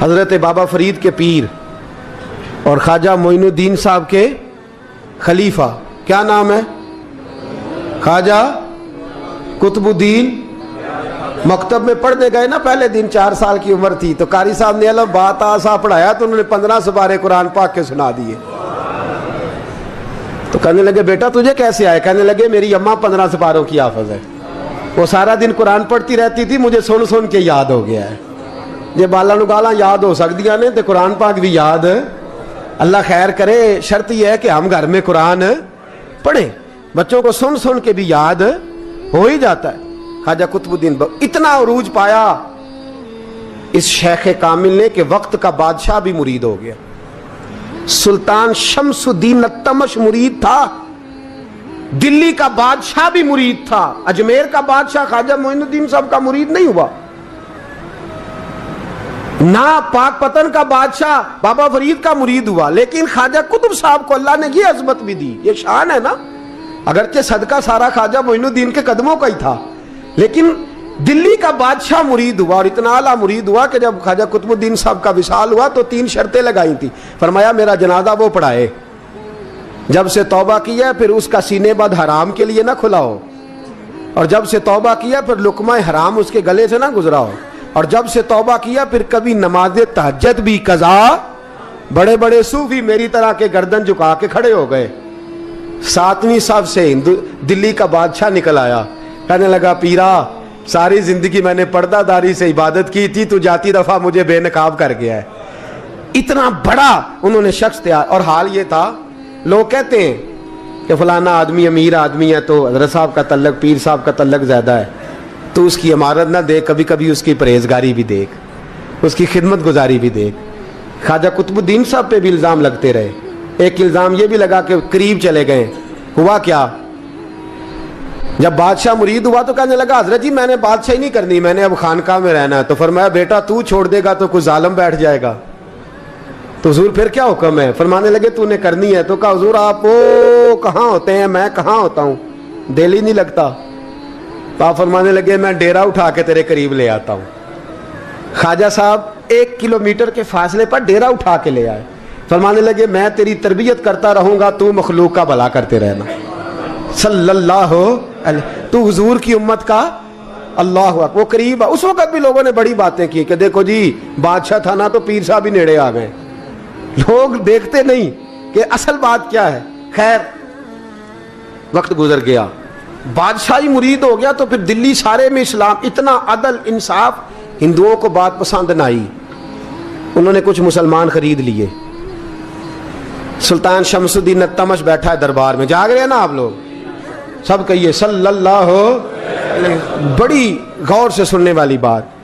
حضرت بابا فرید کے پیر اور خواجہ معین الدین صاحب کے خلیفہ، کیا نام ہے؟ خواجہ قطب الدین۔ مکتب میں پڑھنے گئے نا، پہلے دن 4 سال کی عمر تھی تو قاری صاحب نے الف با تا سا پڑھایا تو انہوں نے 15 سپارے قرآن پاک کے سنا دیے۔ تو کہنے لگے بیٹا تجھے کیسے آئے؟ کہنے لگے میری اماں 15 سپاروں کی حافظ ہے، وہ سارا دن قرآن پڑھتی رہتی تھی، مجھے سن سن کے یاد ہو گیا ہے۔ یہ بالا نگالا یاد ہو سکدیاں نے تو قرآن پاک بھی یاد اللہ خیر کرے۔ شرط یہ ہے کہ ہم گھر میں قرآن پڑھیں، بچوں کو سن سن کے بھی یاد ہو ہی جاتا ہے۔ خواجہ قطب الدین اتنا عروج پایا اس شیخ کامل نے کہ وقت کا بادشاہ بھی مرید ہو گیا۔ سلطان شمس الدین التمش مرید تھا، دلی کا بادشاہ بھی مرید تھا، اجمیر کا بادشاہ خواجہ معین الدین صاحب کا مرید نہیں ہوا، نہ پاک پتن کا بادشاہ بابا فرید کا مرید ہوا، لیکن خواجہ قطب صاحب کو اللہ نے یہ عظمت بھی دی۔ یہ شان ہے نا، اگرچہ صدقہ سارا خواجہ معین الدین کے قدموں کا ہی تھا، لیکن دلی کا بادشاہ مرید ہوا، اور اتنا اعلیٰ مرید ہوا کہ جب خواجہ قطب الدین صاحب کا وصال ہوا تو 3 شرطیں لگائی تھی۔ فرمایا میرا جنازہ وہ پڑھائے، جب سے توبہ کیا پھر اس کا سینے بد حرام کے لیے نہ کھلا ہو، اور جب سے توبہ کیا پھر لقمہ حرام اس کے گلے سے نہ گزرا ہو، اور جب سے توبہ کیا پھر کبھی نماز تہجد بھی قضا۔ بڑے بڑے صوفی میری طرح کے گردن جھکا کے کھڑے ہو گئے۔ 7ویں صف سے دلی کا بادشاہ نکل آیا، کہنے لگا پیرا ساری زندگی میں نے پردہ داری سے عبادت کی تھی، تو جاتی دفعہ مجھے بے نقاب کر گیا ہے۔ اتنا بڑا انہوں نے شخص تیار، اور حال یہ تھا لوگ کہتے ہیں کہ فلانا آدمی امیر آدمی ہے تو حضرت صاحب کا تعلق پیر صاحب کا تعلق زیادہ ہے، تو اس کی عمارت نہ دیکھ، کبھی کبھی اس کی پرہیزگاری بھی دیکھ، اس کی خدمت گزاری بھی دیکھ۔ خواجہ قطب الدین صاحب پہ بھی الزام لگتے رہے۔ ایک الزام یہ بھی لگا کہ قریب چلے گئے۔ ہوا کیا؟ جب بادشاہ مرید ہوا تو کہنے لگا حضرت جی میں نے بادشاہی نہیں کرنی، میں نے اب خانقاہ میں رہنا ہے۔ تو فرمایا بیٹا تو چھوڑ دے گا تو کوئی ظالم بیٹھ جائے گا، تو حضور پھر کیا حکم ہے؟ فرمانے لگے تو نے کرنی ہے۔ تو کہا حضور آپ وہ کہاں ہوتے ہیں، میں کہاں ہوتا ہوں، دل ہی نہیں لگتا۔ تو آپ فرمانے لگے میں ڈیرا اٹھا کے تیرے قریب لے آتا ہوں۔ خواجہ صاحب 1 کلومیٹر کے فاصلے پر ڈیرا اٹھا کے لے آئے۔ فرمانے لگے میں تیری تربیت کرتا رہوں گا، تو مخلوق کا بھلا کرتے رہنا۔ صلی اللہ علیہ، تو حضور کی امت کا اللہ اکبر۔ وہ قریب، اس وقت بھی لوگوں نے بڑی باتیں کی کہ دیکھو جی بادشاہ تھا نا تو پیر صاحب بھی نیڑے آ گئے۔ لوگ دیکھتے نہیں کہ اصل بات کیا ہے۔ خیر وقت گزر گیا، بادشاہی مرید ہو گیا، تو پھر دلی سارے میں اسلام، اتنا عدل انصاف، ہندوؤں کو بات پسند نہ آئی، انہوں نے کچھ مسلمان خرید لیے۔ سلطان شمس الدین التمش بیٹھا ہے دربار میں، جاگ رہے ہیں نا آپ لوگ سب، کہیے صلی اللہ علیہ۔ بڑی غور سے سننے والی بات۔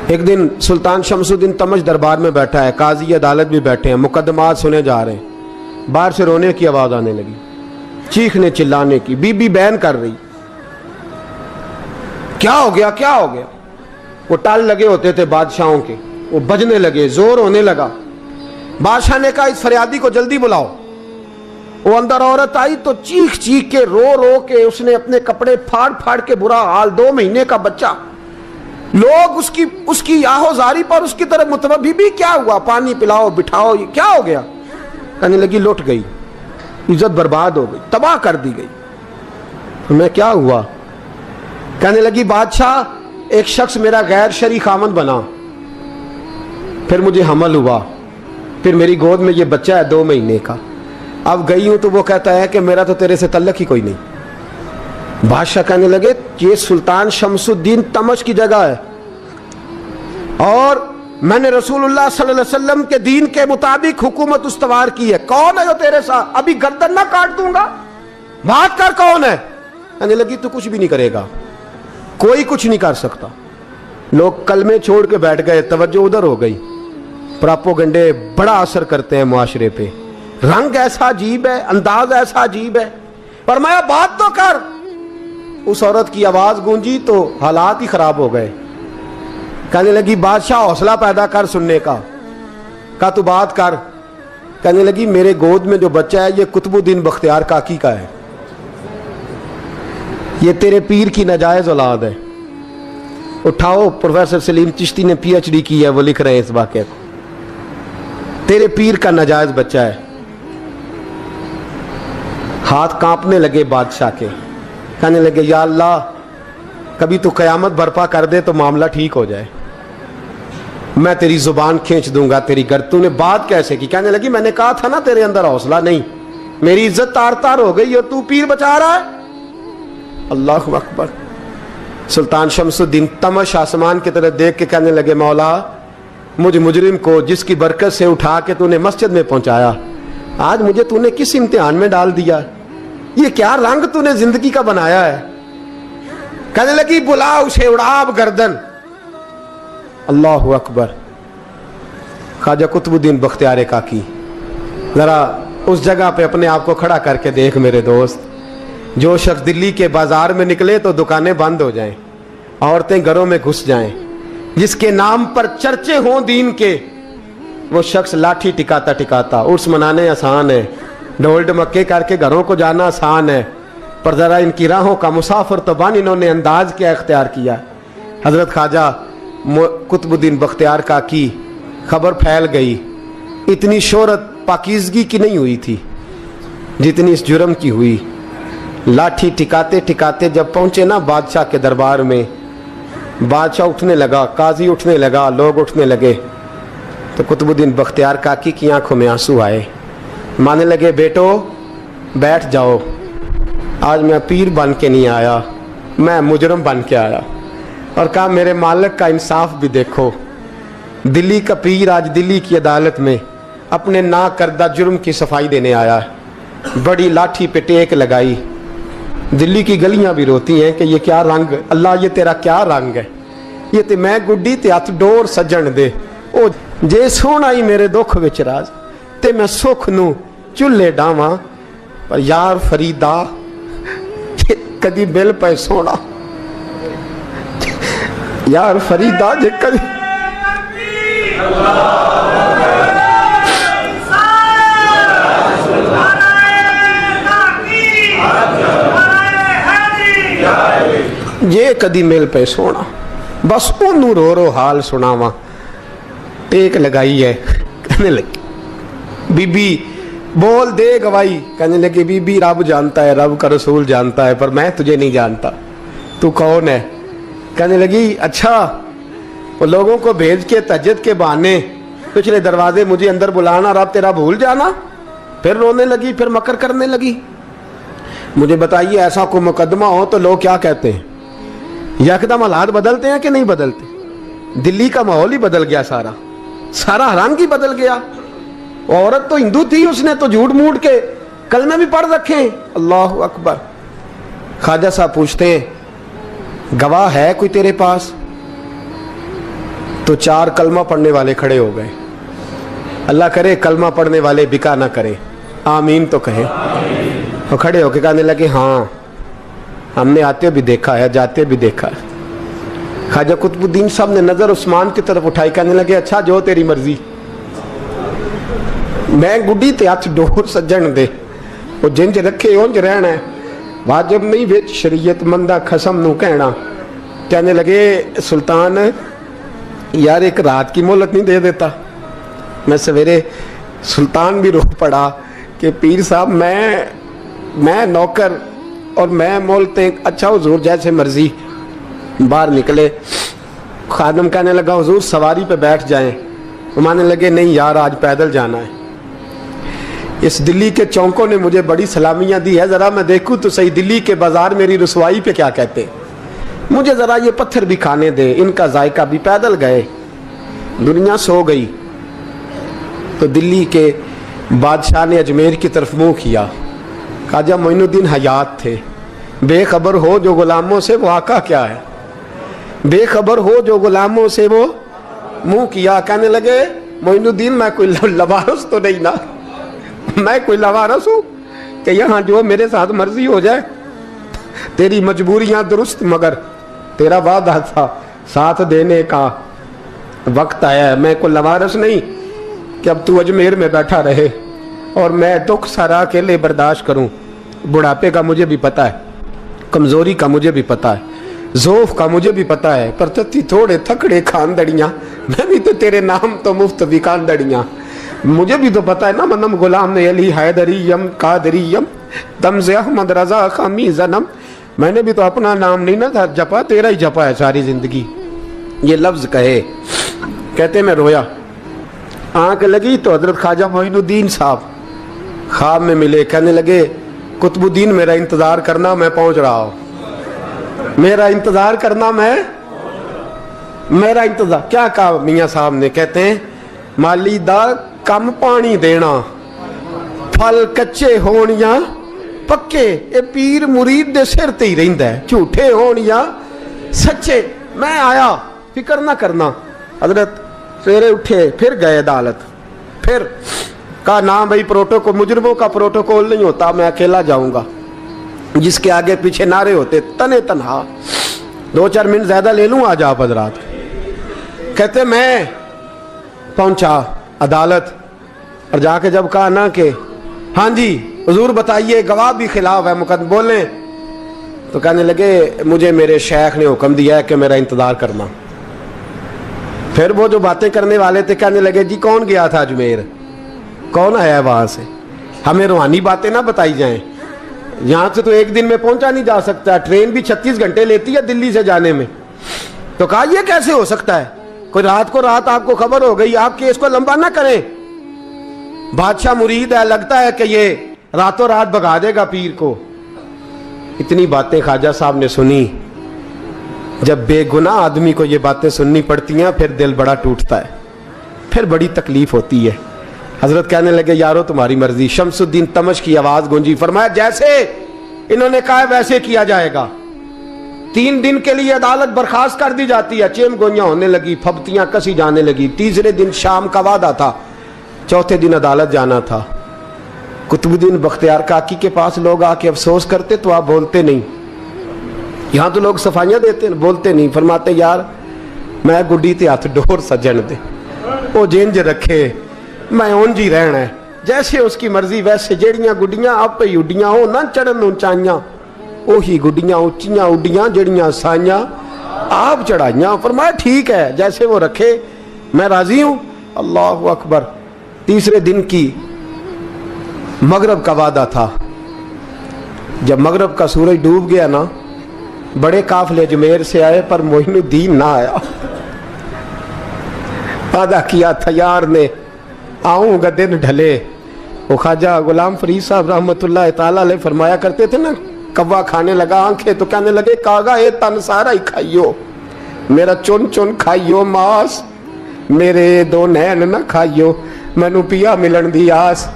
ایک دن سلطان شمس الدین تمش دربار میں بیٹھا ہے، قاضی عدالت بھی بیٹھے ہیں، مقدمات سنے جا رہے ہیں۔ باہر سے رونے کی آواز آنے لگی، چیخنے چلانے کی، بی بی بیان کر رہی۔ کیا ہو گیا کیا ہو گیا؟ وہ ٹال لگے ہوتے تھے بادشاہوں کے، وہ بجنے لگے، زور ہونے لگا۔ بادشاہ نے کہا اس فریادی کو جلدی بلاؤ۔ وہ اندر عورت آئی تو چیخ چیخ کے رو رو کے اس نے اپنے کپڑے پھاڑ پھاڑ کے، برا حال، 2 مہینے کا بچہ، لوگ اس کی آہو زاری پر اس کی طرف متوجہ۔ بھی کیا ہوا؟ پانی پلاؤ بٹھاؤ، یہ کیا ہو گیا؟ کہنے لگی لٹ گئی، عزت برباد ہو گئی، تباہ کر دی گئی۔ میں کیا ہوا؟ کہنے لگی بادشاہ ایک شخص میرا غیر شرعی خامند بنا، پھر مجھے حمل ہوا، پھر میری گود میں یہ بچہ ہے 2 مہینے کا، اب گئی ہوں تو وہ کہتا ہے کہ میرا تو تیرے سے تعلق ہی کوئی نہیں۔ بادشاہ کہنے لگے یہ سلطان شمس الدین تمش کی جگہ ہے، اور میں نے رسول اللہ صلی اللہ علیہ وسلم کے دین کے مطابق حکومت استوار کی ہے، کون ہے جو تیرے ساتھ؟ ابھی گردن نہ کاٹ دوں گا، بات کر کون ہے؟ کہنے لگی تو کچھ بھی نہیں کرے گا، کوئی کچھ نہیں کر سکتا۔ لوگ کلمے چھوڑ کے بیٹھ گئے، توجہ ادھر ہو گئی۔ پراپوگنڈے بڑا اثر کرتے ہیں معاشرے پہ، رنگ ایسا عجیب ہے، انداز ایسا عجیب ہے۔ فرمایا بات تو کر۔ اس عورت کی آواز گونجی تو حالات ہی خراب ہو گئے۔ کہنے لگی بادشاہ حوصلہ پیدا کر سننے کا۔ کہا تو بات کر۔ کہنے لگی میرے گود میں جو بچہ ہے یہ قطب الدین بختیار کاکی کا ہے، یہ تیرے پیر کی ناجائز اولاد ہے، उठाओ, प्रोफेसर सलीम चिश्ती ने PhD की है, वो लिख रहे हैं इस वाक़े को। तेरे पीर का नाजायज बच्चा है। हाथ कांपने लगे बादशाह के, कहने लगे या अल्लाह कभी तू क़यामत बर्पा कर दे तो मामला ठीक हो जाए, मैं तेरी जुबान खींच दूंगा तेरी गर। तूने बात कैसे की? कहने लगी मैंने कहा था ना तेरे अंदर हौसला नहीं, मेरी इज्जत तार तार हो गई और तू पीर बचा रहा है। अल्लाहु अकबर। सुल्तान शमसुद्दीन तमश आसमान की तरफ देख के कहने लगे मौला मुझ मुजरिम को जिसकी बरकत से उठा के तूने मस्जिद में पहुंचाया, आज मुझे तूने किस इम्तिहान में डाल दिया? ये क्या रंग तूने जिंदगी का बनाया है? कहने लगी बुला उसे, उड़ाब गर्दन। अल्लाहु अकबर। ख्वाजा कुतुबुद्दीन बख्तियार काकी, जरा उस जगह पे अपने आप को खड़ा करके देख मेरे दोस्त। जो शख्स दिल्ली के बाजार में निकले तो दुकानें बंद हो जाएं, औरतें घरों में घुस जाएं, जिसके नाम पर चर्चे हों दीन के, वो शख्स लाठी टिकाता टिकाता। उर्स मनाने आसान है, ढोल ढमक्के करके घरों को जाना आसान है, पर ज़रा इनकी राहों का मुसाफिर तो बन इन्होंने अंदाज क्या इख्तियार किया। हज़रत ख्वाजा कुतुबुद्दीन बख्तियार काकी, खबर फैल गई। इतनी शोहरत पाकीज़गी की नहीं हुई थी जितनी इस जुर्म की हुई। लाठी टिकाते टिकाते जब पहुंचे ना बादशाह के दरबार में, बादशाह उठने लगा, काजी उठने लगा, लोग उठने लगे, तो कुतुबुद्दीन बख्तियार काकी की आंखों में आंसू आए। माने लगे बेटो बैठ जाओ, आज मैं पीर बन के नहीं आया, मैं मुजरम बन के आया। और कहा मेरे मालिक का इंसाफ भी देखो, दिल्ली का पीर आज दिल्ली की अदालत में अपने ना करदा जुर्म की सफाई देने आया है। बड़ी लाठी पे टेक लगाई। दिल्ली की गलियां भी रोती हैं कि ये क्या रंग, अल्लाह ये तेरा क्या रंग है, ये ते मैं गुड्डी ते हथ डोर सजन दे। ओ जे सोना ही मेरे दुख विच राज ते मैं सुख नू चुल्हे डावां, पर यार फरीदा कदी बिल पे सोना, यार फरीदा जे कदी ये कदी मिल पे सोना, बस ओनू रो रो हाल सुनावा। टेक लगाई है, कहने लगी बीबी बोल दे गवाही। कहने लगी बीबी रब जानता है, रब का रसूल जानता है, पर मैं तुझे नहीं जानता, तू कौन है? कहने लगी अच्छा वो लोगों को भेज के तहज्जुद के बहाने पिछले दरवाजे मुझे अंदर बुलाना, रब तेरा भूल जाना। फिर रोने लगी, फिर मकर करने लगी। मुझे बताइए ऐसा कोई मुकदमा हो तो लोग क्या कहते हैं? यकदम हालात बदलते हैं कि नहीं बदलते? दिल्ली का माहौल ही बदल गया, सारा सारा रंग ही बदल गया। औरत तो हिंदू थी, उसने तो झूठ मूठ के कलमे भी पढ़ रखे। अल्लाह अकबर। ख्वाजा साहब पूछते हैं गवाह है कोई तेरे पास? तो 4 कलमा पढ़ने वाले खड़े हो गए। अल्लाह करे कलमा पढ़ने वाले बिका ना करें, आमीन तो कहें। तो खड़े होके कहने लगे हाँ हमने आते भी देखा है, जाते भी देखा है। ख्वाजा कुतुबुद्दीन साहब ने नजर उस्मान की तरफ उठाई, कहने लगे अच्छा जो तेरी मर्जी, मैं गुड्डी ते हथ डोर सज्जन दे, वो जिंज रखे उंज रहना है, वाजिब नहीं विच शरीयत मंदा खसम नू कहना। कहने लगे सुल्तान यार एक रात की मोहलत नहीं दे देता? मैं सवेरे सुल्तान भी रो पड़ा कि पीर साहब मैं नौकर और मैं मोलते। अच्छा हुजूर जैसे मर्जी। बाहर निकले, खादम कहने लगा हुजूर सवारी पे बैठ जाएं। वो मानने लगे नहीं यार आज पैदल जाना है। इस दिल्ली के चौंकों ने मुझे बड़ी सलामियां दी है, जरा मैं देखूं तो सही दिल्ली के बाजार मेरी रसवाई पे क्या कहते हैं। मुझे जरा ये पत्थर भी खाने दे, इनका जायका भी। पैदल गए, दुनिया सो गई तो दिल्ली के बादशाह ने अजमेर की तरफ मुंह किया। ख्वाजा मोइनुद्दीन हयात थे। बेखबर हो जो गुलामों से वो आका क्या है, बेखबर हो जो गुलामों से वो मुंह किया। कहने लगे मोइनुद्दीन मैं कोई लवारस तो नहीं ना, मैं कोई लवारस हूँ कि यहाँ जो मेरे साथ मर्जी हो जाए? तेरी मजबूरियां दुरुस्त, मगर तेरा वादा था साथ देने का वक्त आया है। मैं कोई लवारस नहीं कि अब तू अजमेर में बैठा रहे और मैं दुख सारा अकेले बर्दाश्त करूं। बुढ़ापे का मुझे भी पता है, कमजोरी का मुझे भी पता है, ज़ोफ़ का मुझे भी पता है, पर तत्ती थोड़े थकड़े खानदड़ियाँ, मैं भी तो तेरे नाम तो मुफ्त भी खानदड़ियाँ। मुझे भी तो पता है ना, मनम गुलाम ने अली हैदरियम कादरियम तमज़े अहमद रज़ा खामी ज़नम। मैंने भी तो अपना नाम नहीं ना था जपा, तेरा ही जपा है सारी ज़िंदगी। ये लफ्ज़ कहे, कहते मैं रोया, आँख लगी तो हज़रत ख्वाजा मोइनुद्दीन साहब ख्वाब में मिले। कहने लगे कुतुबुद्दीन मेरा इंतज़ार करना, मैं पहुँच रहा हूँ। मेरा इंतज़ार करना, मेरा इंतज़ार। क्या कहा मियाँ साहब ने? कहते हैं माली दा कम पानी देना, फल कच्चे होण या पक्के, ये पीर मुरीद दे सिर ते ही रहिंदा है, झूठे होण या सच्चे। मैं आया, फिक्र ना करना। हजरत सवेरे उठे, फिर गए अदालत, फिर कहा ना भाई प्रोटोकॉल, मुजरमों का प्रोटोकॉल नहीं होता, मैं अकेला जाऊंगा। जिसके आगे पीछे नारे होते तने तनहा। 2-4 मिनट ज्यादा ले लूं आज आप हजरात। कहते मैं पहुंचा अदालत और जाके जब कहा ना कि हाँ जी हुजूर बताइए, गवाह भी खिलाफ है, मुकदमे बोले, तो कहने लगे मुझे मेरे शेख ने हुक्म दिया है कि मेरा इंतजार करना। फिर वो जो बातें करने वाले थे कहने लगे जी कौन गया था अजमेर, कौन आया वहां से, हमें रूहानी बातें ना बताई जाएं। यहां से तो एक दिन में पहुंचा नहीं जा सकता, ट्रेन भी 36 घंटे लेती है दिल्ली से जाने में। तो कहा यह कैसे हो सकता है, कोई रात को रात आपको खबर हो गई, आप केस को लंबा ना करें। बादशाह मुरीद है, लगता है कि ये रातों रात भगा देगा पीर को। इतनी बातें ख्वाजा साहब ने सुनी। जब बेगुनाह आदमी को ये बातें सुननी पड़ती हैं फिर दिल बड़ा टूटता है, फिर बड़ी तकलीफ होती है। हजरत कहने लगे यारो तुम्हारी मर्जी। शमसुद्दीन तमश की आवाज गूंजी, फरमाया जैसे इन्होंने कहा वैसे किया जाएगा। 3 दिन के लिए अदालत बर्खास्त कर दी जाती है। चेम गोइयां होने लगी, फबतियां कसी जाने लगी। तीसरे दिन शाम का वादा था, चौथे दिन अदालत जाना था। कुतुबुद्दीन बख्तियार काकी के पास लोग आके अफसोस करते तो आप बोलते नहीं। यहां तो लोग सफाइयां देते बोलते नहीं। फरमाते यार मैं गुड्डी ते हथ डोर सजन दे, वो जिंज रखे मैं उंज ही रहना है, जैसे उसकी मर्जी वैसे। जेड़ियां गुड्डियां आप ही उड्डियां हो ना चढ़न ऊंचाइयां, ओही गुड्डियां उच्चियां उड्डियां जेड़ियां साइयां आप चढ़ाइयां। फरमाया ठीक है जैसे वो रखे मैं राजी हूं। अल्लाहु अकबर। तीसरे दिन की मगरब का वादा था। जब मगरब का सूरज डूब गया ना, बड़े काफले अजमेर से आए पर मोइनुद्दीन ना आया। वादा किया था यार ने आऊंगा दिन ढले। वो ख्वाजा गुलाम फरीद साहब रहमतुल्लाह ताला अलैह फरमाया करते थे ना, कव्वा खाने लगा आंखें तो कहने लगे कागा ये तन सारा ही खाइयो, मेरा चुन चुन खाइयो मास, मेरे 2 नैन ना खाइयो, मैनू पिया मिलन दी आस।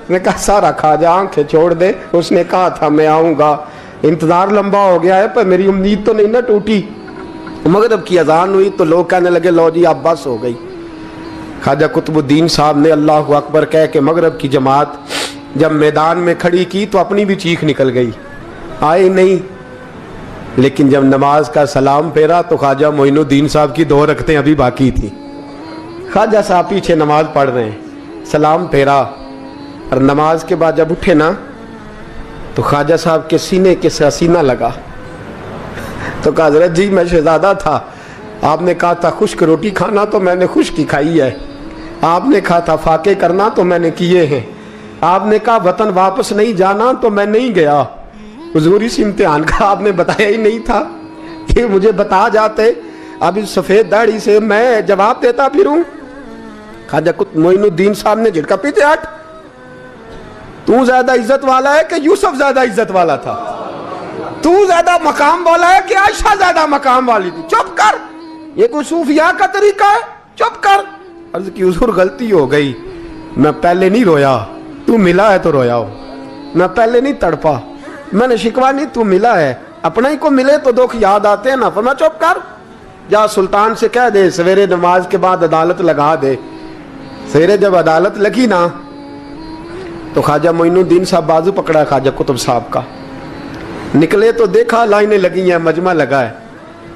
ने कहा सारा खा जा, आंखें छोड़ दे। उसने कहा था मैं आऊंगा, इंतजार लंबा हो गया है पर मेरी उम्मीद तो नहीं ना टूटी। मगरब की अजान हुई तो लोग कहने लगे लो जी अब बस हो गई। ख्वाजा कुतुबुद्दीन साहब ने अल्लाहु अकबर कह के मगरब की जमात जब मैदान में खड़ी की तो अपनी भी चीख निकल गई, आए नहीं। लेकिन जब नमाज का सलाम फेरा तो ख्वाजा मोइनुद्दीन साहब की 2 रकतें अभी बाकी थी। ख्वाजा साहब पीछे नमाज पढ़ रहे हैं, सलाम फेरा और नमाज के बाद जब उठे ना तो ख्वाजा साहब के सीने के सीना लगा। तो कहा हजरत जी मैं शहजादा था, आपने कहा था खुश्क रोटी खाना तो मैंने खुश्क ही खाई है, आपने कहा था फाके करना तो मैंने किए हैं, आपने कहा वतन वापस नहीं जाना तो मैं नहीं गया। हुजूर इस इम्तिहान का आपने बताया ही नहीं था, ये मुझे बता जाते अब इस सफेद दाढ़ी से मैं जवाब देता फिरूं। ख्वाजा मोइनुद्दीन साहब ने झटका, पीछे हट, तू ज्यादा इज्जत वाला है कि यूसुफ ज्यादा इज्जत वाला था, तू ज्यादा मकाम वाला है कि आयशा ज्यादा मकाम वाली थी, चुप कर, ये कोई सूफिया का तरीका है, चुप कर। अर्ज की हुजूर गलती हो गई, मैं पहले नहीं रोया, तू मिला है तो रोया हो, मैं पहले नहीं तड़पा, मैंने शिकवा नहीं, तू मिला है, अपना ही को मिले तो दुख याद आते हैं ना। फरमा चुप कर, जा सुल्तान से कह दे सवेरे नमाज के बाद अदालत लगा दे। सवेरे जब अदालत लगी ना तो ख्वाजा मोइनुद्दीन साहब बाजू पकड़ा ख्वाजा कुतुब साहब का, निकले तो देखा लाइनें लगी हैं, मजमा लगा है,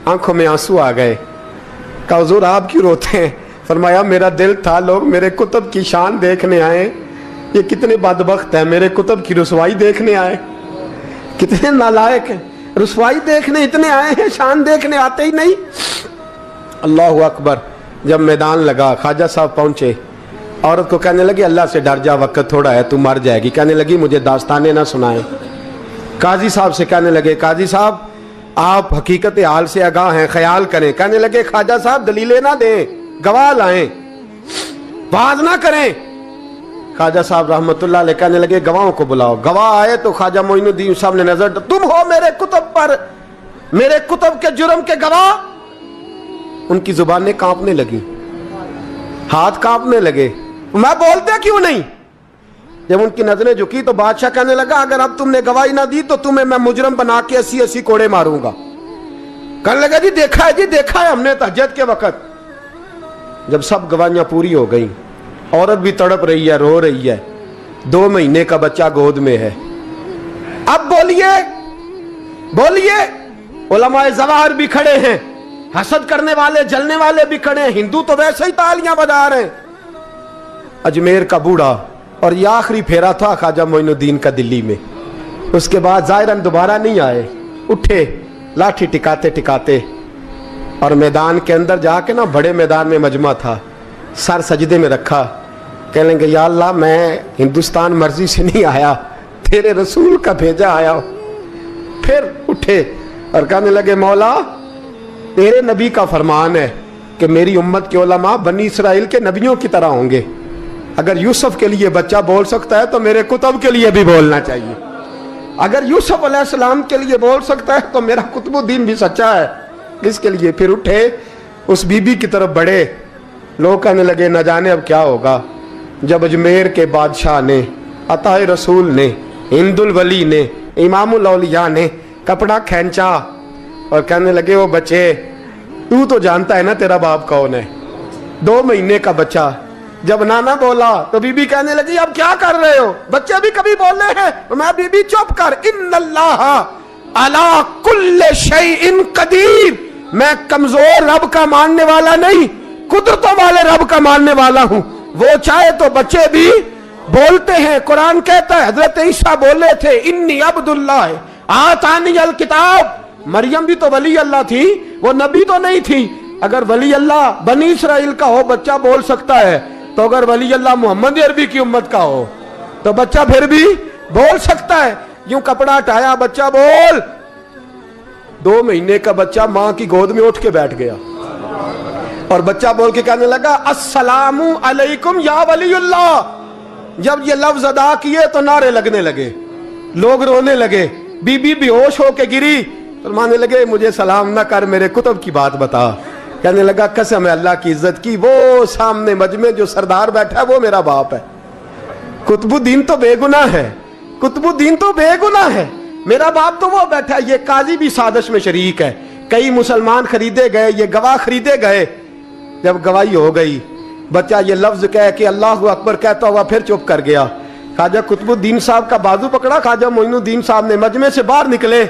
आंखों में आंसू आ गए। कहा हुजूर आप क्यों रोते हैं? फरमाया मेरा दिल था लोग मेरे कुतुब की शान देखने आए, ये कितने बदबख्त हैं, मेरे कुतुब की रुसवाई देखने आए, कितने नालायक हैं। रसवाई देखने इतने आए हैं, शान देखने आते ही नहीं। अल्लाह अकबर। जब मैदान लगा, ख्वाजा साहब पहुंचे, औरत को कहने लगी अल्लाह से डर जा, वक्त थोड़ा है, तू मर जाएगी। कहने लगी मुझे दास्ताने ना सुनाए। काजी साहब से कहने लगे काजी साहब आप हकीकत हाल से आगाह हैं, ख्याल करें। कहने लगे ख्वाजा साहब दलीलें ना दें, गवाह लाएं, बाज ना करें। ख्वाजा साहब रहमतुल्लाह अलैह कहने लगे गवाहों को बुलाओ। गवाह आए तो ख्वाजा मोइनुद्दीन साहब ने नजर, तुम हो मेरे कुतुब पर, मेरे कुतुब के जुर्म के गवाह। उनकी जुबानें कांपने लगी, हाथ कांपने लगे, मैं बोलते क्यों नहीं। जब उनकी नजरें झुकी तो बादशाह कहने लगा अगर अब तुमने गवाही ना दी तो तुम्हें मैं मुजरम बना के 80-80 कोड़े मारूंगा। कहने लगा जी देखा है, जी देखा है हमने तहज्जुद के वक्त। जब सब गवाहियां पूरी हो गई, औरत भी तड़प रही है, रो रही है, 2 महीने का बच्चा गोद में है। अब बोलिए बोलिए, उलमाए ज़वाहिर भी खड़े हैं, हसद करने वाले जलने वाले भी खड़े हैं, हिंदू तो वैसे ही तालियां बजा रहे हैं। अजमेर का बूढ़ा, और ये आखिरी फेरा था ख्वाजा मोइनुद्दीन का दिल्ली में। उसके बाद ज़ाहिरन दोबारा नहीं आए, उठे लाठी टिकाते टिकाते और मैदान के अंदर जाके ना, बड़े मैदान में मजमा था, सर सजदे में रखा। कह लेंगे या अल्लाह मैं हिंदुस्तान मर्जी से नहीं आया, तेरे रसूल का भेजा आया। फिर उठे और कहने लगे मौला तेरे नबी का फरमान है कि मेरी उम्मत के उलमा बनी इसराइल के नबियों की तरह होंगे। अगर यूसुफ के लिए बच्चा बोल सकता है तो मेरे कुतुब के लिए भी बोलना चाहिए। अगर यूसुफ अलैहिस्सलाम के लिए बोल सकता है तो मेरा कुतुबुद्दीन भी सच्चा है। इसके लिए फिर उठे, उस बीबी की तरफ बढ़े। लोग कहने लगे न जाने अब क्या होगा। जब अजमेर के बादशाह ने, अताए रसूल ने, हिंदुल वली ने, इमामुल औलिया ने कपड़ा खींचा और कहने लगे वो बच्चे तू तो जानता है ना तेरा बाप कौन है, 2 महीने का बच्चा। जब नाना बोला तो बीबी कहने लगी अब क्या कर रहे हो, बच्चे भी कभी बोले हैं। तो मैं बीबी चुप कर, इन्नल्लाह अला कुल्ले शैइन कदीर, मैं कमजोर रब का मानने वाला नहीं, कुदरतों वाले रब का मानने वाला हूं। वो चाहे तो बच्चे भी बोलते हैं। कुरान कहता है हजरत ईसा बोले थे इन्नी अब्दुल्लाह आतानी अल किताब। मरियम भी तो वली अल्लाह थी, वो नबी तो नहीं थी। अगर वली अल्लाह बनी इसराइल का हो बच्चा बोल सकता है, तो अगर वली अल्लाह मोहम्मद अरबी की उम्मत का हो तो बच्चा फिर भी बोल सकता है। यूं कपड़ा हटाया, बच्चा बोल। 2 महीने का बच्चा मां की गोद में उठ के बैठ गया और बच्चा बोल के कहने लगा अस्सलामु अलैकुम या वलीउल्लाह। जब ये लफ्ज अदा किए तो नारे लगने लगे, लोग रोने लगे, बीबी बेहोश होके गिरी। फरमाने लगे मुझे सलाम ना कर, मेरे कुतुब की बात बता। कहने लगा कसम है अल्लाह की इज्जत की, वो सामने मजमे जो सरदार बैठा है वो मेरा बाप है। कुतुबुद्दीन तो बेगुनाह है, कुतुबुद्दीन तो बेगुनाह है, मेरा बाप तो वो बैठा है। ये काजी भी साजिश में शरीक है। कई मुसलमान खरीदे गए, ये गवाह खरीदे गए। जब गवाही हो गई, बच्चा ये लफ्ज कह के अल्लाह अकबर कहता हुआ फिर चुप कर गया। ख्वाजा कुतुबुद्दीन साहब का बाजू पकड़ा, ख्वाजा मोइनुद्दीन साहब ने मजमे से बाहर निकले।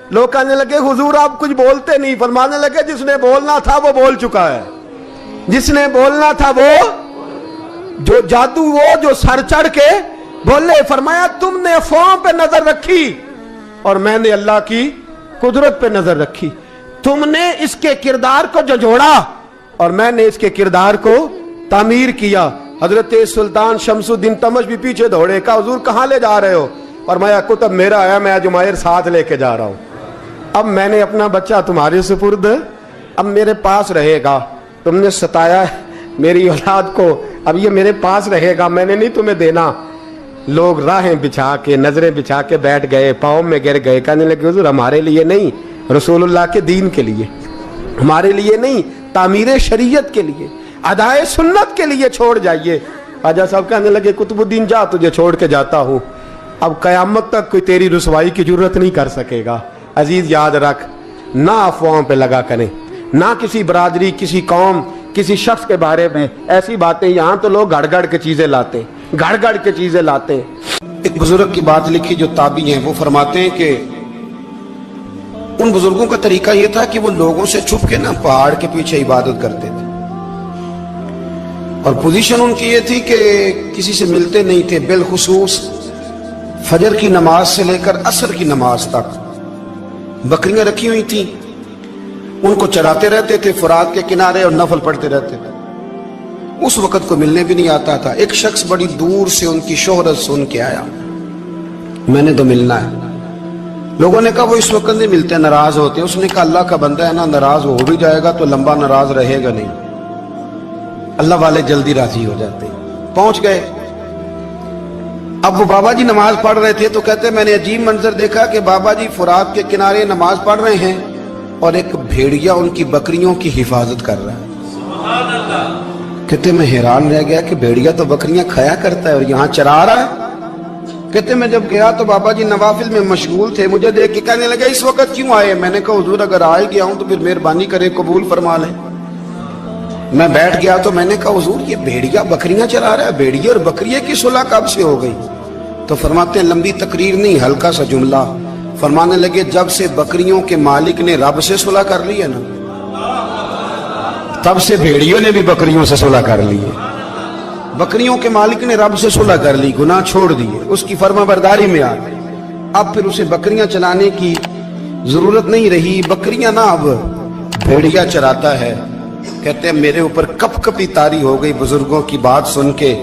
लोग कहने लगे हुजूर आप कुछ बोलते नहीं। फरमाने लगे जिसने बोलना था वो बोल चुका है, जिसने बोलना था वो जो जादू, वो जो सर चढ़ के बोले। फरमाया तुमने अफवाहों पे नजर रखी और मैंने अल्लाह की कुदरत पे नजर रखी। तुमने इसके किरदार को झंझोड़ा और मैंने इसके किरदार को तामीर किया। हजरत सुल्तान शमसुद्दीन तमश भी पीछे दौड़े, कहा हुजूर कहां ले जा रहे हो। फरमाया कुतुब मेरा आया, मैं जुमायर साथ लेके जा रहा हूं। अब मैंने अपना बच्चा तुम्हारे सुपुर्द, अब मेरे पास रहेगा। तुमने सताया मेरी औलाद को, अब ये मेरे पास रहेगा, मैंने नहीं तुम्हें देना। लोग राहें बिछा के, नजरें बिछा के बैठ गए, पाँव में गिर गए। कहने लगे हुजूर हमारे लिए नहीं, रसूलुल्लाह के दीन के लिए, हमारे लिए नहीं, तामीर शरीयत के लिए, अदाए सुन्नत के लिए छोड़ जाइए। ख्वाजा साहब कहने लगे कुतुबुद्दीन जा, तुझे छोड़ के जाता हूं, अब कयामत तक कोई तेरी रुसवाई की जरूरत नहीं कर सकेगा। अजीज याद रख, ना अफवाहों पे लगा करें, ना किसी बरादरी, किसी कौम, किसी शख्स के बारे में ऐसी बातें। यहां तो लोग गड़ गड़ के चीजें लाते हैं, गड़ गड़ के चीजें लाते हैं। एक बुजुर्ग की बात लिखी जो ताबी हैं, वो फरमाते हैं कि उन बुजुर्गों का तरीका यह था कि वो लोगों से छुप के ना पहाड़ के पीछे इबादत करते थे और पोजीशन उनकी ये थी कि किसी से मिलते नहीं थे, बिलखुसूस फजर की नमाज से लेकर असर की नमाज तक बकरियां रखी हुई थी, उनको चराते रहते थे फुरात के किनारे और नफल पढ़ते रहते थे। उस वक्त को मिलने भी नहीं आता था। एक शख्स बड़ी दूर से उनकी शोहरत सुन के आया, मैंने तो मिलना है। लोगों ने कहा वो इस वक्त नहीं मिलते, नाराज होते हैं। उसने कहा अल्लाह का बंदा है ना, नाराज हो भी जाएगा तो लंबा नाराज रहेगा नहीं, अल्लाह वाले जल्दी राजी हो जाते हैं। पहुंच गए। अब वो बाबा जी नमाज पढ़ रहे थे तो कहते मैंने अजीब मंजर देखा कि बाबा जी फुरात के किनारे नमाज पढ़ रहे हैं और एक भेड़िया उनकी बकरियों की हिफाजत कर रहा है। कहते मैं हैरान रह गया कि भेड़िया तो बकरियां खाया करता है और यहाँ चरा रहा है। कहते मैं जब गया तो बाबा जी नवाफिल में मशगूल थे, मुझे देख के कहने लगे इस वक्त क्यों आए? मैंने कहा हुजूर अगर आ ही गया हूं तो फिर मेहरबानी करें कबूल फरमा लें। मैं बैठ गया तो मैंने कहा हुजूर ये भेड़िया बकरियां चरा रहा है, भेड़िया और बकरिया की सुलह कब से हो गई? तो फरमाते हैं लंबी तकरीर नहीं, हल्का सा जुमला। फरमाने लगे जब से बकरियों के मालिक ने रब से सुलह कर ली है ना, तब से भेड़ियों ने भी बकरियों से सुलह कर ली है। बकरियों के मालिक ने रब से सुलह कर ली, गुनाह छोड़ दिए, उसकी फर्माबरदारी में आ गए। अब फिर उसे बकरियां चलाने की जरूरत नहीं रही। बकरियां ना अब भेड़िया चराता है। कहते हैं मेरे ऊपर कपकपी तारी हो गई बुजुर्गों की बात सुन के,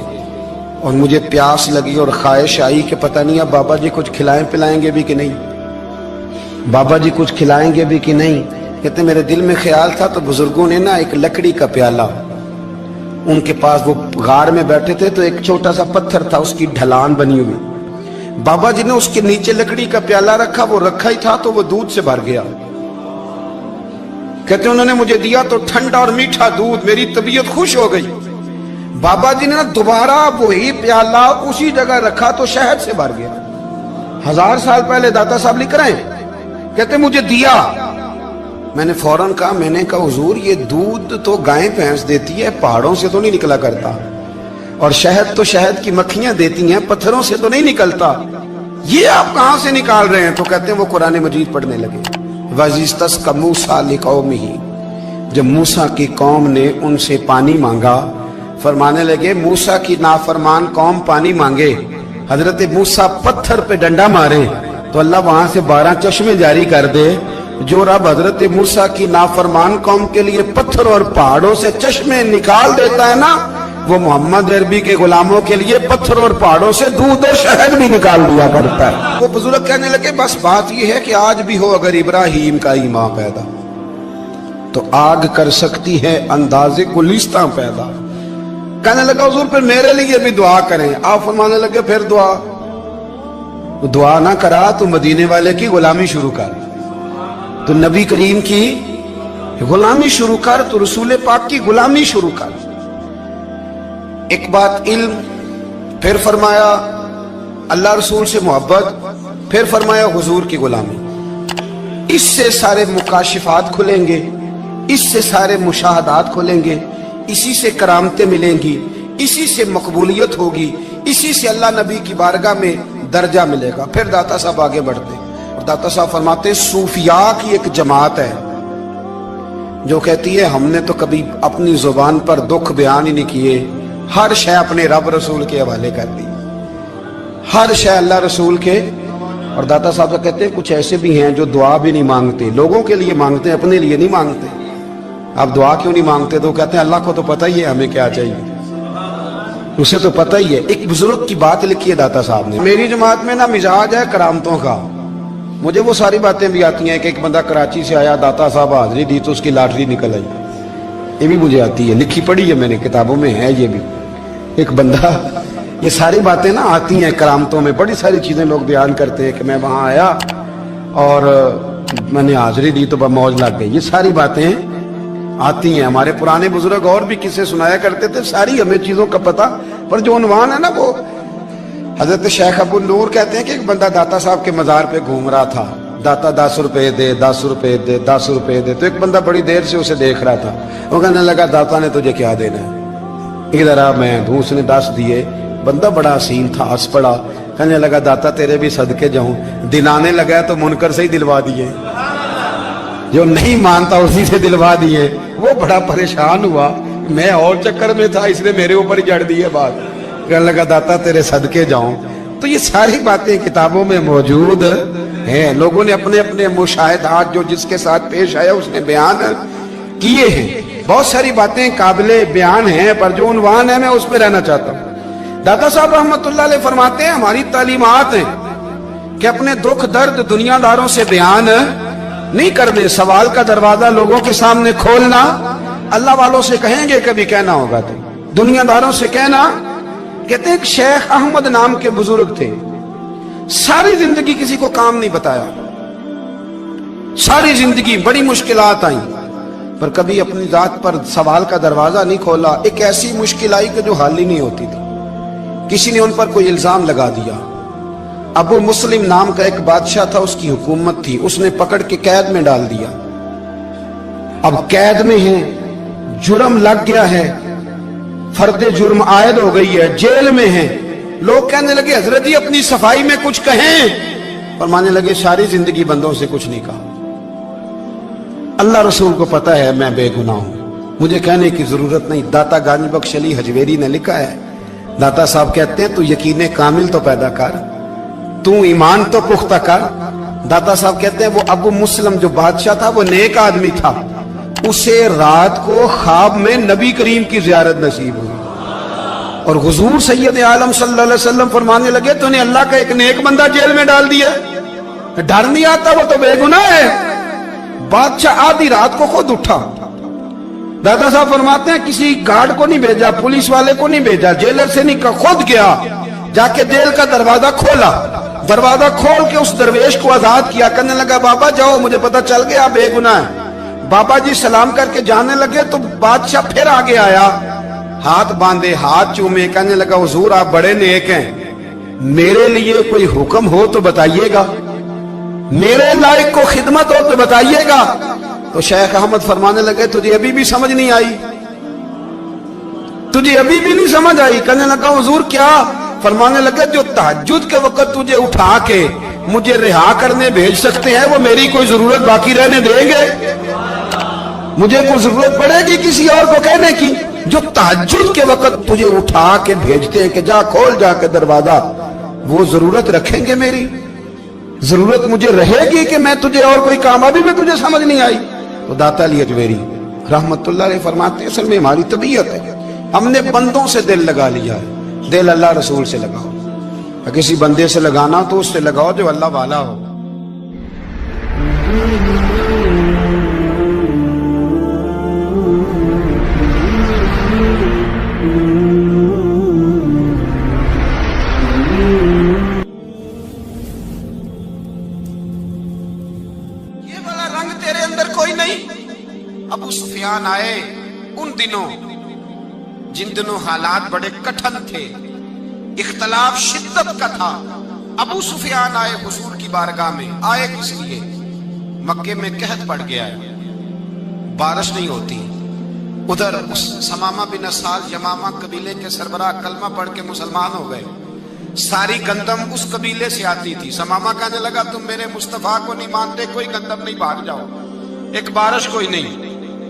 और मुझे प्यास लगी और ख्वाहिश आई कि पता नहीं अब बाबा जी कुछ खिलाएं पिलाएंगे भी कि नहीं, बाबा जी कुछ खिलाएंगे भी कि नहीं। कहते मेरे दिल में ख्याल था तो बुजुर्गों ने ना एक लकड़ी का प्याला, उनके पास वो गार में बैठे थे तो एक छोटा सा पत्थर था, उसकी ढलान बनी हुई, बाबा जी ने उसके नीचे लकड़ी का प्याला रखा। वो रखा ही था तो वो दूध से भर गया। कहते उन्होंने मुझे दिया तो ठंडा और मीठा दूध, मेरी तबीयत खुश हो गई। बाबा जी ने ना दोबारा वही प्याला उसी जगह रखा तो शहद से भर गया। 1000 साल पहले दाता साहब लिख रहे हैं। कहते मुझे दिया, मैंने फौरन कहा, मैंने कहा हुजूर ये दूध तो गाय भैंस देती है, पहाड़ों से तो नहीं निकला करता, और शहद तो शहद की मक्खियां देती हैं, पत्थरों से तो नहीं निकलता, ये आप कहां से निकाल रहे हैं? तो कहते हैं वो कुरान मजीद पढ़ने लगे। वज़िस्तस्क़ा मूसा लिक़ौमिही, जब मूसा की कौम ने उनसे पानी मांगा, फरमाने लगे मूसा की नाफरमान कौम पानी मांगे, हजरत मूसा पत्थर पे डंडा मारे तो अल्लाह वहां से 12 चश्मे जारी कर दे। जो रब हजरत मूसा की नाफरमान कौम के लिए पत्थर और पहाड़ों से चश्मे निकाल देता है ना, वो मोहम्मद अरबी के गुलामों के लिए पत्थर और पहाड़ों से दूध और शहद भी निकाल दिया करता है। वो बुजुर्ग कहने लगे बस बात ये है कि आज भी हो अगर इब्राहिम का ईमान पैदा तो आग कर सकती है अंदाजे गुलिस्तां पैदा। कहने लगा हुजूर फिर मेरे लिए भी दुआ करें। आप फरमाने लगे फिर दुआ ना करा तो मदीने वाले की गुलामी शुरू कर, तो नबी करीम की गुलामी शुरू कर, तो रसूल पाक की गुलामी शुरू कर। एक बात इल्म, फिर फरमाया अल्लाह रसूल से मोहब्बत, फिर फरमाया हुजूर की गुलामी। इससे सारे मुकाशिफात खुलेंगे, इससे सारे मुशाहदात खुलेंगे, इसी से करामतें मिलेंगी, इसी से मकबूलियत होगी, इसी से अल्लाह नबी की बारगाह में दर्जा मिलेगा। फिर दाता साहब आगे बढ़ते और दाता साहब फरमाते सूफिया की एक जमात है जो कहती है हमने तो कभी अपनी जुबान पर दुख बयान ही नहीं किए, हर शय अपने रब रसूल के हवाले कर दी, हर शय अल्लाह रसूल के। और दाता साहब कहते हैं कुछ ऐसे भी हैं जो दुआ भी नहीं मांगते, लोगों के लिए मांगते हैं, अपने लिए नहीं मांगते। आप दुआ क्यों नहीं मांगते? तो कहते हैं अल्लाह को तो पता ही है हमें क्या चाहिए, उसे तो पता ही है। एक बुजुर्ग की बात लिखी है दाता साहब ने, मेरी जमात में ना मिजाज है करामतों का, मुझे वो सारी बातें भी आती हैं कि एक बंदा कराची से आया, दाता साहब हाजिरी दी तो उसकी लॉटरी निकल आई, ये भी मुझे आती है, लिखी पढ़ी है मैंने, किताबों में है ये भी। एक बंदा, ये सारी बातें ना आती हैं करामतों में, बड़ी सारी चीजें लोग बयान करते हैं कि मैं वहां आया और मैंने हाजिरी दी तो मौज लग गई, ये सारी बातें आती हैं। हमारे पुराने बुजुर्ग और भी किस्से सुनाया करते थे, सारी हमें चीजों का पता, पर जो उन्वान है ना वो हजरत शेख अबू नूर कहते हैं कि एक बंदा दाता साहब के मजार पे घूम रहा था, दाता 10 रुपए दे, 10 रुपए दे, 10 रुपए दे। तो एक बंदा बड़ी देर से उसे देख रहा था, वो कहने लगा दाता ने तुझे क्या देना है, इधर आ मैं दूं। उसने 10 दिए। बंदा बड़ा हसीन था, हंस पड़ा, कहने लगा दाता तेरे भी सदके जाऊं। दिलाने लगा तो मुनकर से ही दिलवा दिए, जो नहीं मानता उसी से दिलवा दिए। वो बड़ा परेशान हुआ, मैं और चक्कर में था, इसने मेरे ऊपर ही जड़ दी है बात। कहने लगा दाता तेरे सदके जाऊं, तो ये सारी बातें किताबों में मौजूद हैं। लोगों ने अपने अपने मुशाहिदात जो जिसके साथ पेश आया उसने बयान किए हैं। बहुत सारी बातें काबिले बयान हैं, पर जो उन्वान है मैं उस पर रहना चाहता हूँ। दाता साहब रहमतुल्लाह अलैह फरमाते हैं, हमारी तालीमात हैं कि अपने दुख दर्द दुनियादारों से बयान नहीं करने, सवाल का दरवाजा लोगों के सामने खोलना। अल्लाह वालों से कहेंगे कभी कहना होगा तो, दुनियादारों से कहना। कहते हैं कि शेख अहमद नाम के बुजुर्ग थे, सारी जिंदगी किसी को काम नहीं बताया, सारी जिंदगी बड़ी मुश्किलात आई, पर कभी अपनी जात पर सवाल का दरवाजा नहीं खोला। एक ऐसी मुश्किल आई कि जो हल ही नहीं होती थी। किसी ने उन पर कोई इल्जाम लगा दिया। अबू मुस्लिम नाम का एक बादशाह था, उसकी हुकूमत थी, उसने पकड़ के कैद में डाल दिया। अब कैद में है, जुर्म लग गया है, फर्दे जुर्म आयद हो गई है, जेल में है। लोग कहने लगे हजरत जी अपनी सफाई में कुछ कहें, और मानने लगे सारी जिंदगी बंदों से कुछ नहीं कहा। अल्लाह रसूल को पता है मैं बेगुनाह हूं, मुझे कहने की जरूरत नहीं। दाता गानी बख्श अली हजवेरी ने लिखा है, दाता साहब कहते हैं तू यकीन कामिल तो पैदा कर, तू ईमान तो पुख्ता कर। दाता साहब कहते हैं वो अबू मुस्लिम जो बादशाह था वो नेक आदमी था, उसे रात को ख्वाब में नबी करीम की जियारत नसीब हुई, और हुजूर सैयद आलम सल्लल्लाहु अलैहि वसल्लम फरमाने लगे तूने अल्लाह का एक नेक बंदा जेल में डाल दिया, डर नहीं आता, वो तो बेगुनाह है। बादशाह आधी रात को खुद उठा। दादा साहब फरमाते हैं किसी गार्ड को नहीं भेजा, पुलिस वाले को नहीं भेजा, जेलर से नहीं कहा, खुद गया, जाके जेल का दरवाजा खोला। दरवाजा खोल के उस दरवेश को आजाद किया, कहने लगा बाबा जाओ, मुझे पता चल गया बेगुनाह है। बाबा जी सलाम करके जाने लगे तो बादशाह फिर आगे आया, हाथ बांधे, हाथ चूमे, कहने लगा हुजूर आप बड़े नेक हैं, मेरे लिए कोई हुक्म हो तो बताइएगा, मेरे लायक को खिदमत हो तो बताइएगा। तो शेख अहमद फरमाने लगे तुझे अभी भी समझ नहीं आई, तुझे अभी भी नहीं समझ आई। कहने लगा हुजूर क्या? फरमाने लगे जो तहज्जुद के वक्त तुझे उठा के मुझे रिहा करने भेज सकते हैं वो मेरी कोई जरूरत बाकी रहने देंगे? मुझे कोई जरूरत पड़ेगी किसी और को कहने की? जो तहज्जुद के वक्त तुझे उठा के भेजते हैं कि जा खोल जाके दरवाजा, वो जरूरत रखेंगे मेरी? जरूरत मुझे रहेगी कि मैं तुझे और कोई काम, अभी भी तुझे समझ नहीं आई? तो दाता अली अजमेरी रहमतुल्लाह अलैह फरमाते हैं असल में हमारी तबीयत है, हमने बंदों से दिल लगा लिया है। दिल अल्लाह रसूल से लगाओ, किसी बंदे से लगाना तो उससे लगाओ जो अल्लाह वाला हो। ये वाला रंग तेरे अंदर कोई नहीं। अबू सुफियान आए उन दिनों जिन दिनों हालात बड़े कठिन थे, इख्तलाफ शिद्दत का था। अबू सुफियान आए हुजूर की बारगाह में। आए किस लिए? मक्के में कहत पड़ गया है, बारिश नहीं होती। उधर समामा बिन असाल यमामा कबीले के सरबराह कलमा पढ़ के मुसलमान हो गए। सारी गंदम उस कबीले से आती थी। समामा कहने लगा तुम मेरे मुस्तफा को नहीं मानते, कोई गंदम नहीं, भाग जाओ। एक बारिश कोई नहीं,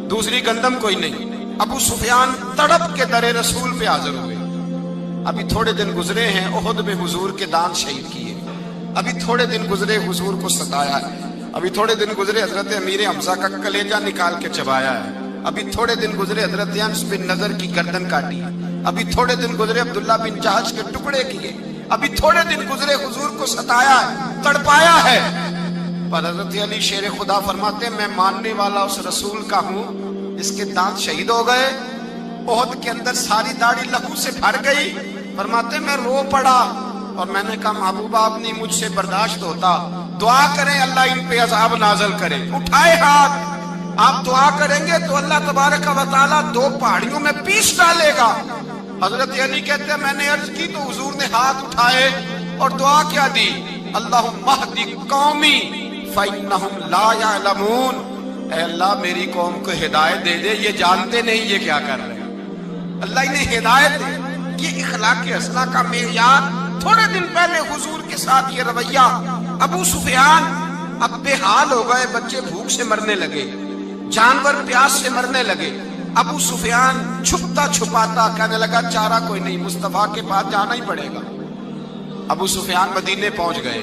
दूसरी गंदम कोई नहीं। अबू सुफियान तड़प के दरे रसूल पे हाजिर हुए। अभी थोड़े दिन गुजरे हैं, ओहद में हुजूर के दान शहीद किए। अभी थोड़े दिन गुजरे हुजूर को सताया है। अभी थोड़े दिन गुजरे हजरत अमीर हमजा का कलेजा निकाल के चबाया है। अभी थोड़े दिन गुजरे हजरत अनस बिन नजर की गर्दन काटी। अभी थोड़े दिन गुजरे अब्दुल्ला बिन जहाज के टुकड़े किए। अभी थोड़े दिन गुजरे हुजूर को सताया है, तड़पाया है। पर हजरत अली शेर खुदा फरमाते मैं मानने वाला उस रसूल का हूं, इसके दांत शहीद हो गए। ओहद के अंदर सारी दाढ़ी लहू से भर गई। फरमाते मैं रो पड़ा और मैंने कहा महबूबा अब नहीं मुझसे बर्दाश्त होता, दुआ करें अल्लाह इन पे अजाब नाजल करे। उठाए हाथ, आप दुआ करेंगे तो अल्लाह तबारक व तआला दो पहाड़ियों में पीस डालेगा। हजरत अली कहते हैं मैंने अर्ज की तो हुजूर ने हाथ उठाए और दुआ क्या दी, अल्लाहुम्मा हदी कौमी फइन्नहुम ला यअलमून। अल्लाह मेरी कौम को हिदायत दे दे, ये जानते नहीं ये क्या कर रहे हैं। अल्लाह इन्हें हिदायत दे। ये इखलाक हसना का मेयार। थोड़े दिन पहले हुजूर के साथ ये रवैया। अबू सुफियान अब बेहाल हो गए, बच्चे भूख से मरने लगे, जानवर प्यास से मरने लगे। अबू सुफियान छुपता छुपाता कहने लगा चारा कोई नहीं, मुस्तफा के पास जाना ही पड़ेगा। ابو سفیان مدینے پہنچ گئے.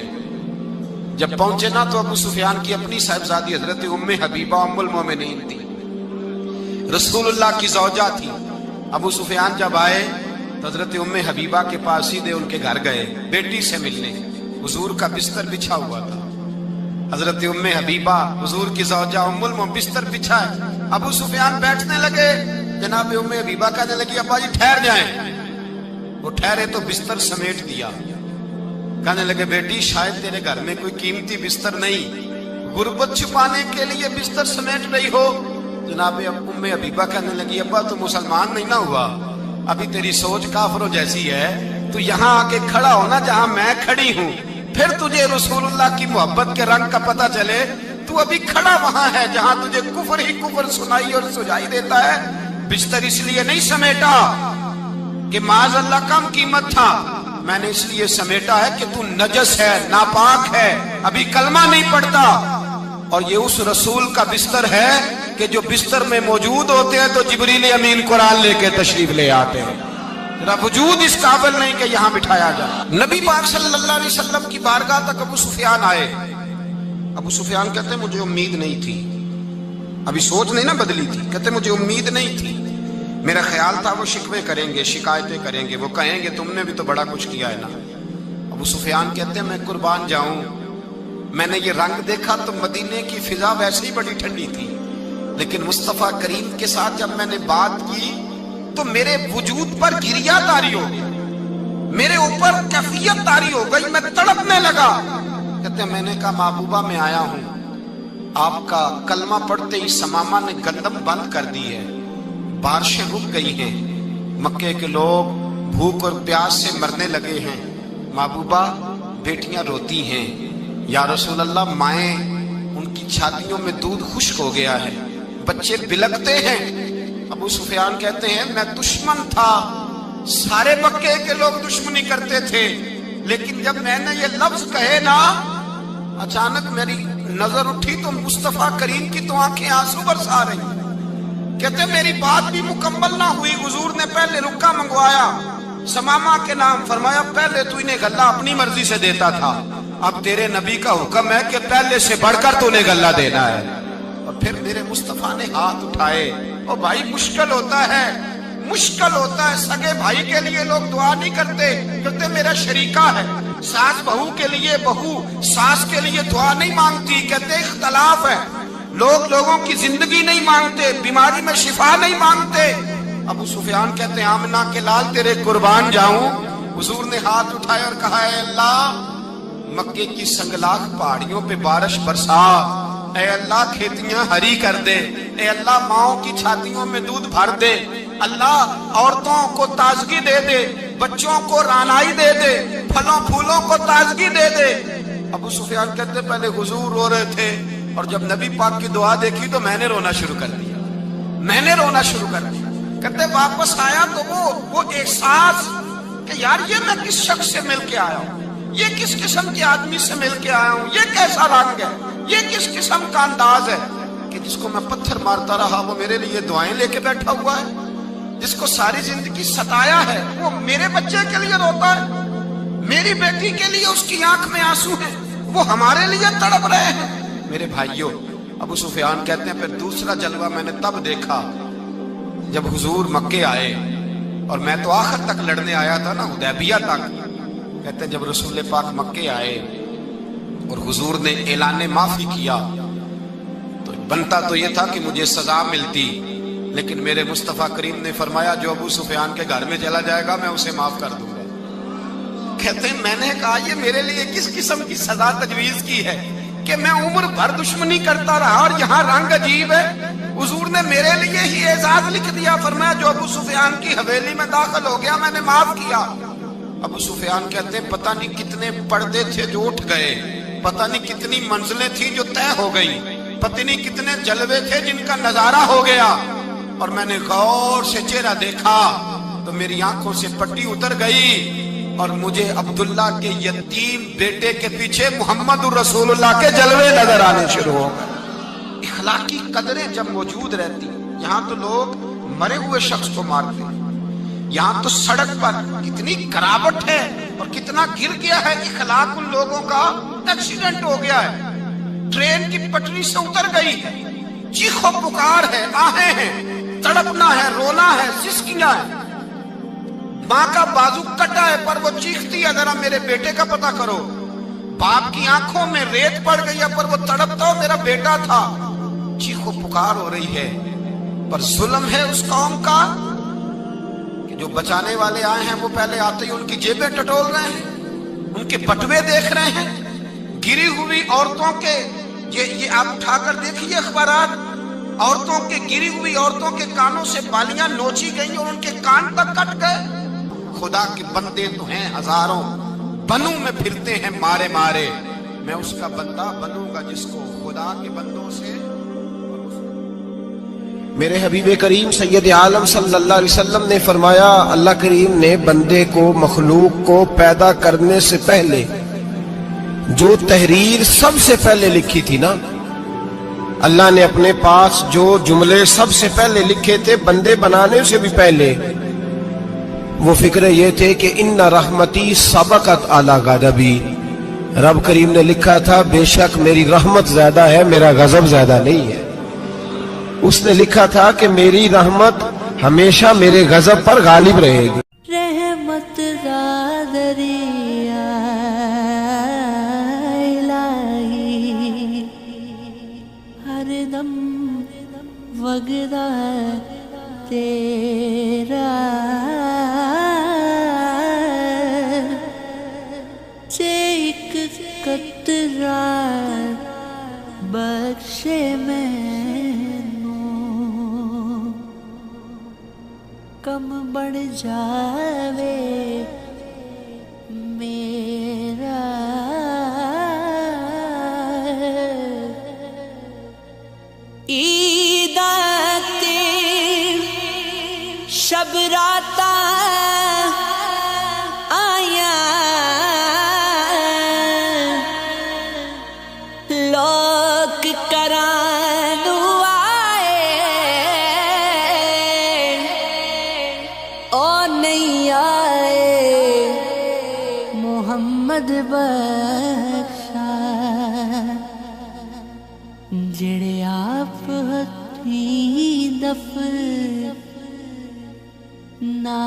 جب پہنچے نا تو ابو سفیان کی اپنی صاحبزادی حضرت ام حبیبہ ام المومنین تھی, رسول اللہ کی زوجہ تھی. ابو سفیان جب آئے تو حضرت ام حبیبہ کے پاس سیدھے ان کے گھر گئے بیٹی سے ملنے. حضور کا بستر بچھا ہوا تھا. حضرت ام حبیبہ حضور کی زوجہ ام المومنین بستر بچھا ہے. ابو سفیان بیٹھنے لگے, جناب ام حبیبہ کہنے لگی ابا جی ٹھہر جائیں. وہ ٹھہرے تو بستر سمیٹ دیا. کہنے لگے بیٹی شاید تیرے گھر میں کوئی قیمتی بستر نہیں, غربت چھپانے کے لیے بستر سمیٹ رہی ہو. جناب ام حبیبہ کہنے لگی ابا تو مسلمان نہیں نہ ہوا, ابھی تیری سوچ کافروں جیسی ہے. تو یہاں آ کے کھڑا ہونا جہاں میں کھڑی ہوں, پھر تجھے رسول اللہ کی محبت کے رنگ کا پتہ چلے. تو ابھی کھڑا وہاں ہے جہاں تجھے کفر ہی کفر سنائی اور سجائی دیتا ہے. بستر اس لیے نہیں سمیٹا کہ معاذ اللہ کم قیمت تھا, میں نے اس لیے سمیٹا ہے کہ تو نجس ہے, ناپاک ہے, ابھی کلمہ نہیں پڑھتا. اور یہ اس رسول کا بستر ہے کہ جو بستر میں موجود ہوتے ہیں تو جبریل امین قرآن لے کے تشریف لے آتے ہیں. وجود اس قابل نہیں کہ یہاں بٹھایا جائے. نبی پاک صلی اللہ علیہ وسلم کی بارگاہ تک ابو سفیان آئے. ابو سفیان کہتے ہیں مجھے امید نہیں تھی, ابھی سوچ نہیں نہ بدلی تھی. کہتے مجھے امید نہیں تھی, میرا خیال تھا وہ شکوے کریں گے, شکایتیں کریں گے, وہ کہیں گے تم نے بھی تو بڑا کچھ کیا ہے نا. ابو سفیان کہتے ہیں میں قربان جاؤں, میں نے یہ رنگ دیکھا تو مدینے کی فضا ویسے ہی بڑی ٹھنڈی تھی, لیکن مصطفیٰ کریم کے ساتھ جب میں نے بات کی تو میرے وجود پر گریا طاری ہو گئی, میرے اوپر کیفیت طاری ہو گئی, میں تڑپنے لگا. کہتے ہیں میں نے کہا محبوبہ میں آیا ہوں, آپ کا کلمہ پڑھتے ہی سمامہ نے گندم بند کر دی ہے, بارشیں رک گئی ہیں, مکے کے لوگ بھوک اور پیاس سے مرنے لگے ہیں. محبوبہ بیٹیاں روتی ہیں, یا رسول اللہ مائیں ان کی چھاتیوں میں دودھ خشک ہو گیا ہے, بچے بلکتے ہیں. ابو سفیان کہتے ہیں میں دشمن تھا, سارے مکے کے لوگ دشمنی کرتے تھے, لیکن جب میں نے یہ لفظ کہے نا اچانک میری نظر اٹھی تو مصطفیٰ کریم کی تو آنکھیں آنسو برسا رہی. کہتے میری بات بھی مکمل نہ ہوئی, حضور نے پہلے رکا منگوایا, سمامہ کے نام فرمایا, پہلے تو انہیں غلہ اپنی مرضی سے دیتا تھا, اب تیرے نبی کا حکم ہے کہ پہلے سے بڑھ کر تو انہیں غلہ دینا ہے. اور پھر میرے مصطفیٰ نے ہاتھ اٹھائے. اور بھائی مشکل ہوتا ہے, مشکل ہوتا ہے, سگے بھائی کے لیے لوگ دعا نہیں کرتے, کہتے میرا شریکہ ہے. ساس بہو کے لیے بہو ساس کے لیے دعا نہیں مانگتی, کہتے اختلاف ہے, لوگ لوگوں کی زندگی نہیں مانگتے, بیماری میں شفا نہیں مانگتے. ابو سفیان کہتے ہیں آمنہ کے لال تیرے قربان جاؤں. حضور نے ہاتھ اٹھائے اور کہا اے اللہ مکے کی سنگلاخ پہاڑیوں پہ بارش برسا, اے اللہ کھیتیاں ہری کر دے, اے اللہ ماؤں کی چھاتیوں میں دودھ بھر دے, اللہ عورتوں کو تازگی دے دے, بچوں کو رانائی دے دے, پھلوں پھولوں کو تازگی دے دے. ابو سفیان کہتے پہلے حضور رو رہے تھے, اور جب نبی پاک کی دعا دیکھی تو میں نے رونا شروع کر دیا, میں نے رونا شروع کر دیا. کہتے واپس آیا تو وہ احساس کہ یار یہ میں کس شخص سے مل کے آیا ہوں, یہ کس قسم کے آدمی سے مل کے آیا ہوں, یہ کیسا رنگ ہے, یہ کس قسم کا انداز ہے کہ جس کو میں پتھر مارتا رہا وہ میرے لیے دعائیں لے کے بیٹھا ہوا ہے, جس کو ساری زندگی ستایا ہے وہ میرے بچے کے لیے روتا ہے, میری بیٹی کے لیے اس کی آنکھ میں آنسو ہیں, وہ ہمارے لیے تڑپ رہے ہیں. میرے بھائیوں, ابو سفیان کہتے ہیں پھر دوسرا جلوہ میں نے تب دیکھا جب حضور مکے آئے, اور میں تو آخر تک لڑنے آیا تھا نا, حدیبیہ تک. کہتے ہیں جب رسول پاک مکے آئے اور حضور نے اعلان معافی کیا تو بنتا تو یہ تھا کہ مجھے سزا ملتی, لیکن میرے مصطفیٰ کریم نے فرمایا جو ابو سفیان کے گھر میں چلا جائے گا میں اسے معاف کر دوں گا. کہتے ہیں میں نے کہا یہ میرے لیے کس قسم کی سزا تجویز کی ہے کہ میں عمر بھر دشمنی کرتا رہا اور یہاں رنگ عجیب ہے. حضور نے میرے لیے ہی اعزاز لکھ دیا, فرمایا جو ابو سفیان کی حویلی میں داخل ہو گیا میں نے معاف کیا. ابو سفیان کہتے ہیں پتہ نہیں کتنے پردے تھے جو اٹھ گئے, پتہ نہیں کتنی منزلیں تھیں جو طے ہو گئی, پتہ نہیں کتنے جلوے تھے جن کا نظارہ ہو گیا. اور میں نے غور سے چہرہ دیکھا تو میری آنکھوں سے پٹی اتر گئی اور مجھے عبداللہ کے یتیم بیٹے کے پیچھے محمد رسول اللہ کے جلوے نظر آنے شروع ہو گئے. اخلاقی قدریں جب موجود رہتی, یہاں تو لوگ مرے ہوئے شخص کو مارتے, یہاں تو سڑک پر کتنی کراوٹ ہے, और कितना गिर गया है इखलाक उन लोगों का। एक्सीडेंट हो गया है, ट्रेन की पटरी से उतर गई है, चीखो पुकार है, आहें हैं, तड़पना है, रोना है, सिसकियां है। माँ का बाजू कटा है पर वो चीखती है, जरा मेरे बेटे का पता करो। बाप की आंखों में रेत पड़ गई है पर वो तड़पता हो, मेरा बेटा था। चीखो पुकार हो रही है, पर जुल्म है उस कौम का कि जो बचाने वाले आए हैं वो पहले आते ही उनकी जेबें टटोल रहे हैं, उनके बटुए देख रहे हैं। गिरी हुई औरतों के ये आप उठाकर देखिए अखबारात, औरतों के गिरी हुई औरतों के कानों से बालियां नोची गई और उनके कान तक कट गए। खुदा के बंदे तो हैं हजारों, बनू में फिरते हैं मारे मारे। मैं उसका बंदा बनूंगा जिसको खुदा के बंदों से। मेरे हबीब करीम सैयद आलम सल्लल्लाहु अलैहि वसल्लम ने फरमाया, अल्लाह करीम ने बंदे को, मखलूक को पैदा करने से पहले जो तहरीर सबसे पहले लिखी थी ना, अल्लाह ने अपने पास जो जुमले सबसे पहले लिखे थे बंदे बनाने से भी पहले, वो फिक्र ये थे कि इन्ना रहमती सबकत अला गज़बी। रब करीम ने लिखा था बेशक मेरी रहमत ज्यादा है, मेरा गजब ज्यादा नहीं है। उसने लिखा था कि मेरी रहमत हमेशा मेरे गजब पर गालिब रहेगी। रहमत दरिया इलाही हरदम वगदा तेरा, जे एक कतरा बख्शे मैनू, कम बढ़ जावे मेरा। ईदा ते शब राता आया, लोक करानू आए, ओ नहीं आए मोहम्मद बख्शा, जेड़े आप हथी दफन ना